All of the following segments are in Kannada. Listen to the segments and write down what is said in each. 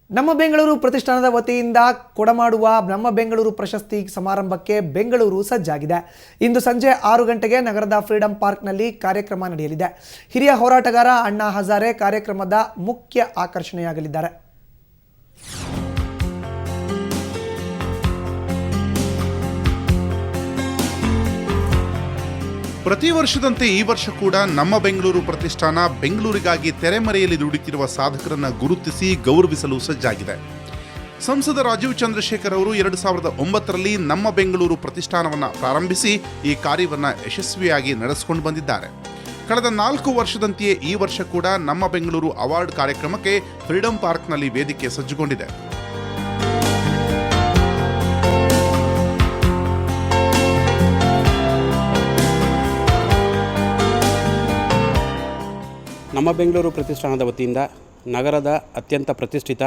ನಮ್ಮ ಬೆಂಗಳೂರು ಪ್ರತಿಷ್ಠಾನದ ವತಿಯಿಂದ ಕೊಡಮಾಡುವ ನಮ್ಮ ಬೆಂಗಳೂರು ಪ್ರಶಸ್ತಿ ಸಮಾರಂಭಕ್ಕೆ ಬೆಂಗಳೂರು ಸಜ್ಜಾಗಿದೆ. ಇಂದು ಸಂಜೆ 6 ಗಂಟೆಗೆ ನಗರದ ಫ್ರೀಡಂ ಪಾರ್ಕ್ನಲ್ಲಿ ಕಾರ್ಯಕ್ರಮ ನಡೆಯಲಿದೆ. ಹಿರಿಯ ಹೋರಾಟಗಾರ ಅಣ್ಣಾ ಹಜಾರೆ ಕಾರ್ಯಕ್ರಮದ ಮುಖ್ಯ ಆಕರ್ಷಣೆಯಾಗಲಿದ್ದಾರೆ. ಪ್ರತಿ ವರ್ಷದಂತೆ ಈ ವರ್ಷ ಕೂಡ ನಮ್ಮ ಬೆಂಗಳೂರು ಪ್ರತಿಷ್ಠಾನ ಬೆಂಗಳೂರಿಗಾಗಿ ತೆರೆಮರೆಯಲ್ಲಿ ದುಡಿತಿರುವ ಸಾಧಕರನ್ನು ಗುರುತಿಸಿ ಗೌರವಿಸಲು ಸಜ್ಜಾಗಿದೆ. ಸಂಸದ ರಾಜೀವ್ ಚಂದ್ರಶೇಖರ್ ಅವರು 2009ರಲ್ಲಿ ನಮ್ಮ ಬೆಂಗಳೂರು ಪ್ರತಿಷ್ಠಾನವನ್ನು ಪ್ರಾರಂಭಿಸಿ ಈ ಕಾರ್ಯವನ್ನು ಯಶಸ್ವಿಯಾಗಿ ನಡೆಸಿಕೊಂಡು ಬಂದಿದ್ದಾರೆ. ಕಳೆದ 4 ವರ್ಷದಂತೆಯೇ ಈ ವರ್ಷ ಕೂಡ ನಮ್ಮ ಬೆಂಗಳೂರು ಅವಾರ್ಡ್ ಕಾರ್ಯಕ್ರಮಕ್ಕೆ ಫ್ರೀಡಂ ಪಾರ್ಕ್ನಲ್ಲಿ ವೇದಿಕೆ ಸಜ್ಜುಗೊಂಡಿದೆ. ನಮ್ಮ ಬೆಂಗಳೂರು ಪ್ರತಿಷ್ಠಾನದ ವತಿಯಿಂದ ನಗರದ ಅತ್ಯಂತ ಪ್ರತಿಷ್ಠಿತ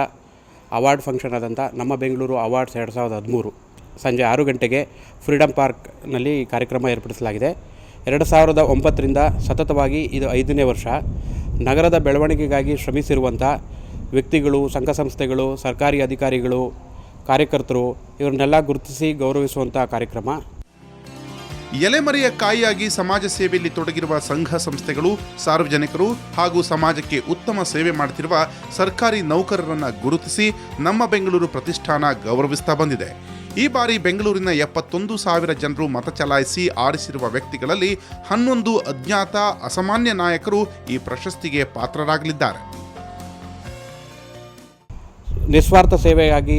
ಅವಾರ್ಡ್ ಫಂಕ್ಷನ್ ಆದಂಥ ನಮ್ಮ ಬೆಂಗಳೂರು ಅವಾರ್ಡ್ಸ್ 2013 ಸಂಜೆ 6 ಗಂಟೆಗೆ ಫ್ರೀಡಂ ಪಾರ್ಕ್ನಲ್ಲಿ ಕಾರ್ಯಕ್ರಮ ಏರ್ಪಡಿಸಲಾಗಿದೆ. 2009ರಿಂದ ಸತತವಾಗಿ ಇದು 5ನೇ ವರ್ಷ. ನಗರದ ಬೆಳವಣಿಗೆಗಾಗಿ ಶ್ರಮಿಸಿರುವಂಥ ವ್ಯಕ್ತಿಗಳು, ಸಂಘ ಸಂಸ್ಥೆಗಳು, ಸರ್ಕಾರಿ ಅಧಿಕಾರಿಗಳು, ಕಾರ್ಯಕರ್ತರು ಇವರನ್ನೆಲ್ಲ ಗುರುತಿಸಿ ಗೌರವಿಸುವಂಥ ಕಾರ್ಯಕ್ರಮ. ಎಲೆಮರೆಯ ಕಾಯಿಯಾಗಿ ಸಮಾಜ ಸೇವೆಯಲ್ಲಿ ತೊಡಗಿರುವ ಸಂಘ ಸಂಸ್ಥೆಗಳು, ಸಾರ್ವಜನಿಕರು ಹಾಗೂ ಸಮಾಜಕ್ಕೆ ಉತ್ತಮ ಸೇವೆ ಮಾಡುತ್ತಿರುವ ಸರ್ಕಾರಿ ನೌಕರರನ್ನು ಗುರುತಿಸಿ ನಮ್ಮ ಬೆಂಗಳೂರು ಪ್ರತಿಷ್ಠಾನ ಗೌರವಿಸ್ತಾ ಬಂದಿದೆ. ಈ ಬಾರಿ ಬೆಂಗಳೂರಿನ 71,000 ಜನರು ಮತ ಚಲಾಯಿಸಿ ಆರಿಸಿರುವ ವ್ಯಕ್ತಿಗಳಲ್ಲಿ 11 ಅಜ್ಞಾತ ಅಸಾಮಾನ್ಯ ನಾಯಕರು ಈ ಪ್ರಶಸ್ತಿಗೆ ಪಾತ್ರರಾಗಲಿದ್ದಾರೆ. ನಿಸ್ವಾರ್ಥ ಸೇವೆಯಾಗಿ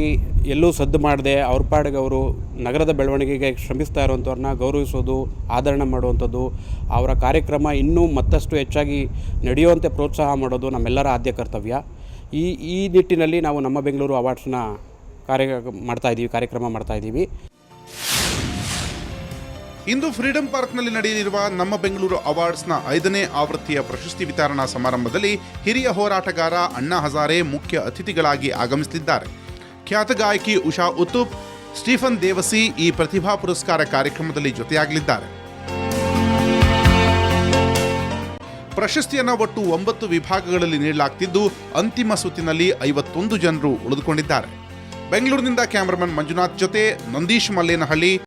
ಎಲ್ಲೂ ಸದ್ದು ಮಾಡದೆ ಅವ್ರ ಪಾಡಿಗೆ ಅವರು ನಗರದ ಬೆಳವಣಿಗೆಗೆ ಶ್ರಮಿಸ್ತಾ ಇರುವಂಥವ್ರನ್ನ ಗೌರವಿಸೋದು, ಆದರಣೆ ಮಾಡುವಂಥದ್ದು, ಅವರ ಕಾರ್ಯಕ್ರಮ ಇನ್ನೂ ಮತ್ತಷ್ಟು ಹೆಚ್ಚಾಗಿ ನಡೆಯುವಂತೆ ಪ್ರೋತ್ಸಾಹ ಮಾಡೋದು ನಮ್ಮೆಲ್ಲರ ಆದ್ಯ ಕರ್ತವ್ಯ. ಈ ನಿಟ್ಟಿನಲ್ಲಿ ನಾವು ನಮ್ಮ ಬೆಂಗಳೂರು ಅವಾರ್ಡ್ಸ್ನ ಕಾರ್ಯಕ್ರಮ ಮಾಡ್ತಾ ಇದ್ದೀವಿ. ಇಂದು ಫ್ರೀಡಂ ಪಾರ್ಕ್ನಲ್ಲಿ ನಡೆಯಲಿರುವ ನಮ್ಮ ಬೆಂಗಳೂರು ಅವಾರ್ಡ್ಸ್ನ 5ನೇ ಆವೃತ್ತಿಯ ಪ್ರಶಸ್ತಿ ವಿತರಣಾ ಸಮಾರಂಭದಲ್ಲಿ ಹಿರಿಯ ಹೋರಾಟಗಾರ ಅಣ್ಣಾ ಹಜಾರೆ ಮುಖ್ಯ ಅತಿಥಿಗಳಾಗಿ ಆಗಮಿಸಲಿದ್ದಾರೆ. ಖ್ಯಾತ ಗಾಯಕಿ ಉಷಾ ಉತ್ತುಪ್, ಸ್ಟೀಫನ್ ದೇವಸಿ ಈ ಪ್ರತಿಭಾ ಪುರಸ್ಕಾರ ಕಾರ್ಯಕ್ರಮದಲ್ಲಿ ಜೊತೆಯಾಗಲಿದ್ದಾರೆ. ಪ್ರಶಸ್ತಿಯನ್ನು ಒಟ್ಟು 9 ವಿಭಾಗಗಳಲ್ಲಿ ನೀಡಲಾಗುತ್ತಿದ್ದು ಅಂತಿಮ ಸುತ್ತಿನಲ್ಲಿ 51 ಜನರು ಉಳಿದುಕೊಂಡಿದ್ದಾರೆ. ಬೆಂಗಳೂರಿನಿಂದ ಕ್ಯಾಮರಾಮನ್ ಮಂಜುನಾಥ್ ಜೊತೆ ನಂದೀಶ್ ಮಲ್ಲೇನಹಳ್ಳಿ.